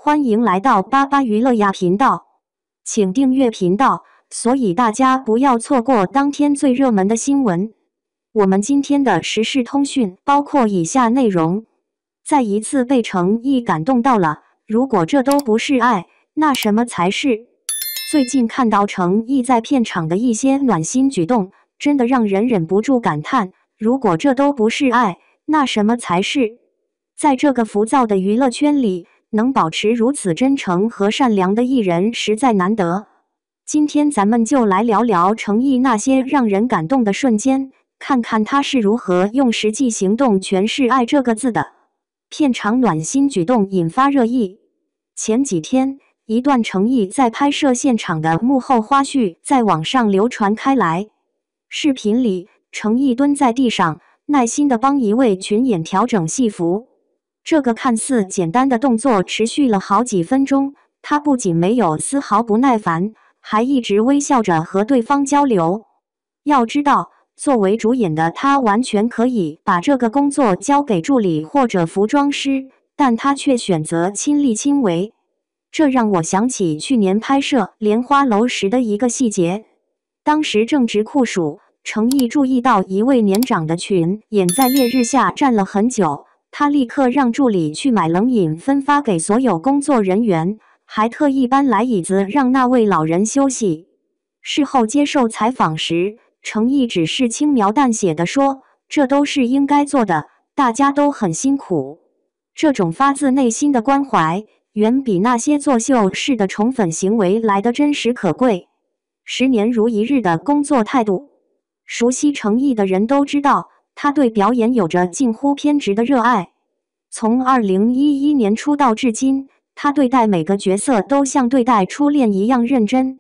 欢迎来到巴巴娱乐呀频道，请订阅频道，所以大家不要错过当天最热门的新闻。我们今天的时事通讯包括以下内容：再一次被诚意感动到了，如果这都不是爱，那什么才是？最近看到诚意在片场的一些暖心举动，真的让人忍不住感叹，如果这都不是爱，那什么才是？在这个浮躁的娱乐圈里，能保持如此真诚和善良的艺人实在难得。今天咱们就来聊聊诚意那些让人感动的瞬间，看看他是如何用实际行动诠释爱这个字的。片场暖心举动引发热议。前几天，一段诚意在拍摄现场的幕后花絮在网上流传开来。视频里，诚意蹲在地上，耐心地帮一位群演调整戏服。这个看似简单的动作持续了好几分钟，他不仅没有丝毫不耐烦，还一直微笑着和对方交流。要知道，作为主演的他完全可以把这个工作交给助理或者服装师，但他却选择亲力亲为。这让我想起去年拍摄《莲花楼》时的一个细节。当时正值酷暑，诚意注意到一位年长的群演在烈日下站了很久，他立刻让助理去买冷饮分发给所有工作人员，还特意搬来椅子让那位老人休息。事后接受采访时，诚意只是轻描淡写地说：“这都是应该做的，大家都很辛苦。”这种发自内心的关怀，远比那些作秀式的宠粉行为来得真实可贵。10年如一日的工作态度，熟悉诚意的人都知道，他对表演有着近乎偏执的热爱。从2011年出道至今，他对待每个角色都像对待初恋一样认真。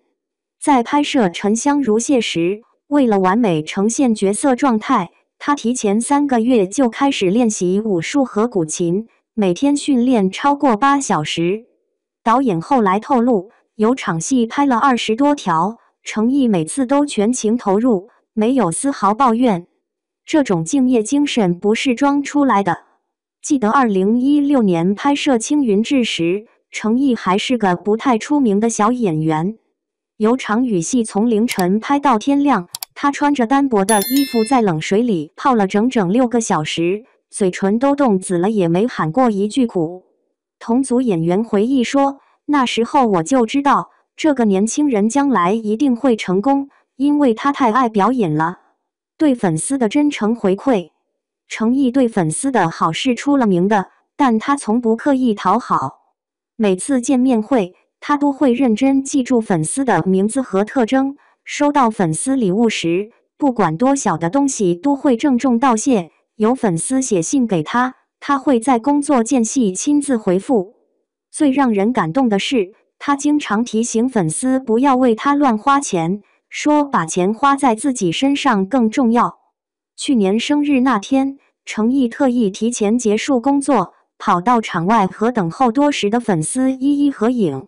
在拍摄《沉香如屑》时，为了完美呈现角色状态，他提前3个月就开始练习武术和古琴，每天训练超过8小时。导演后来透露，有场戏拍了20多条，诚意每次都全情投入，没有丝毫抱怨。这种敬业精神不是装出来的。记得2016年拍摄《青云志》时，诚意还是个不太出名的小演员。有场雨戏从凌晨拍到天亮，他穿着单薄的衣服在冷水里泡了整整6个小时，嘴唇都冻紫了也没喊过一句苦。同组演员回忆说，那时候我就知道，这个年轻人将来一定会成功，因为他太爱表演了。对粉丝的真诚回馈，诚意对粉丝的好是出了名的，但他从不刻意讨好。每次见面会，他都会认真记住粉丝的名字和特征，收到粉丝礼物时，不管多小的东西都会郑重道谢。有粉丝写信给他，他会在工作间隙亲自回复。最让人感动的是，他经常提醒粉丝不要为他乱花钱，说把钱花在自己身上更重要。去年生日那天，诚意特意提前结束工作，跑到场外和等候多时的粉丝一一合影。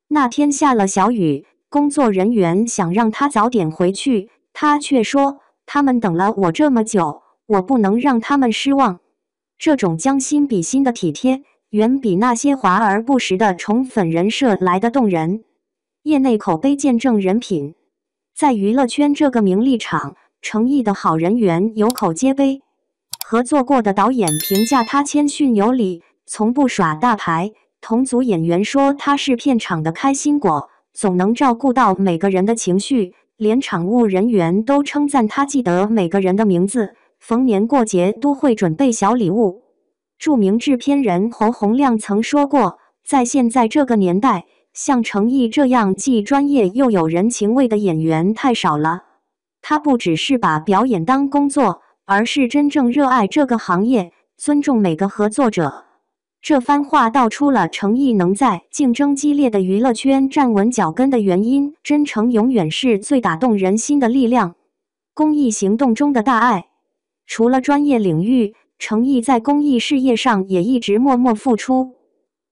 那天下了小雨，工作人员想让他早点回去，他却说：“他们等了我这么久，我不能让他们失望。”这种将心比心的体贴，远比那些华而不实的宠粉人设来得动人。业内口碑见证人品，在娱乐圈这个名利场，诚意的好人缘有口皆碑。合作过的导演评价他谦逊有礼，从不耍大牌。同组演员说他是片场的开心果，总能照顾到每个人的情绪，连场务人员都称赞他记得每个人的名字，逢年过节都会准备小礼物。著名制片人侯洪亮曾说过，在现在这个年代，像诚意这样既专业又有人情味的演员太少了。他不只是把表演当工作，而是真正热爱这个行业，尊重每个合作者。这番话道出了诚意能在竞争激烈的娱乐圈站稳脚跟的原因，真诚永远是最打动人心的力量。公益行动中的大爱，除了专业领域，诚意在公益事业上也一直默默付出。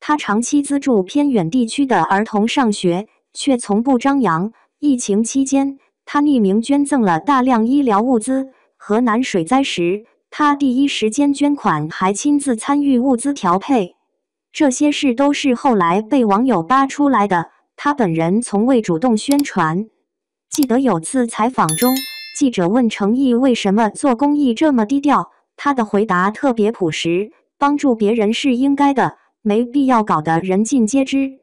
他长期资助偏远地区的儿童上学，却从不张扬。疫情期间，他匿名捐赠了大量医疗物资。河南水灾时，他第一时间捐款，还亲自参与物资调配。这些事都是后来被网友扒出来的，他本人从未主动宣传。记得有次采访中，记者问程毅为什么做公益这么低调，他的回答特别朴实：帮助别人是应该的，没必要搞得人尽皆知。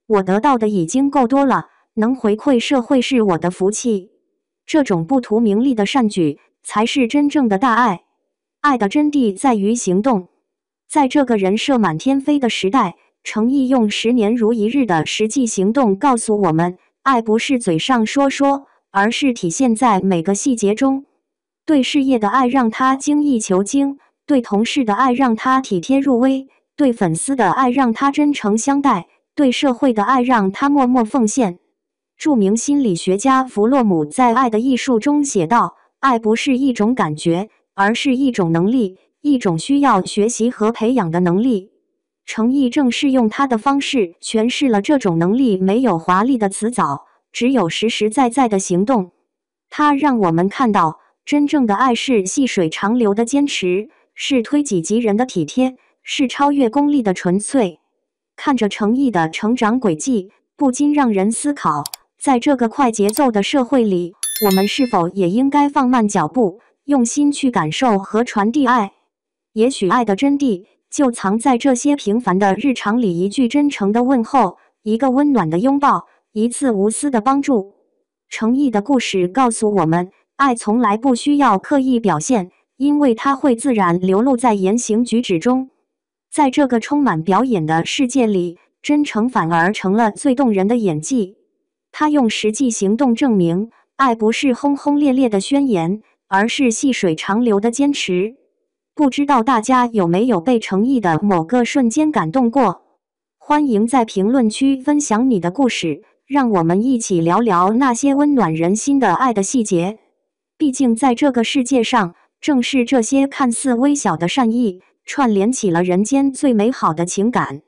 我得到的已经够多了，能回馈社会是我的福气。这种不图名利的善举，才是真正的大爱。爱的真谛在于行动。在这个人设满天飞的时代，程毅用10年如一日的实际行动告诉我们，爱不是嘴上说说，而是体现在每个细节中。对事业的爱让他精益求精，对同事的爱让他体贴入微，对粉丝的爱让他真诚相待，对社会的爱让他默默奉献。著名心理学家弗洛姆在《爱的艺术》中写道：爱不是一种感觉，而是一种能力，一种需要学习和培养的能力。程毅正是用他的方式诠释了这种能力没有华丽的辞藻，只有实实在在的行动。他让我们看到，真正的爱是细水长流的坚持，是推己及人的体贴，是超越功利的纯粹。看着程毅的成长轨迹，不禁让人思考，在这个快节奏的社会里，我们是否也应该放慢脚步，用心去感受和传递爱？也许爱的真谛就藏在这些平凡的日常里，一句真诚的问候，一个温暖的拥抱，一次无私的帮助。程毅的故事告诉我们，爱从来不需要刻意表现，因为它会自然流露在言行举止中。在这个充满表演的世界里，真诚反而成了最动人的演技。他用实际行动证明，爱不是轰轰烈烈的宣言，而是细水长流的坚持。不知道大家有没有被程毅的某个瞬间感动过？欢迎在评论区分享你的故事，让我们一起聊聊那些温暖人心的爱的细节。毕竟在这个世界上，正是这些看似微小的善意，串联起了人间最美好的情感。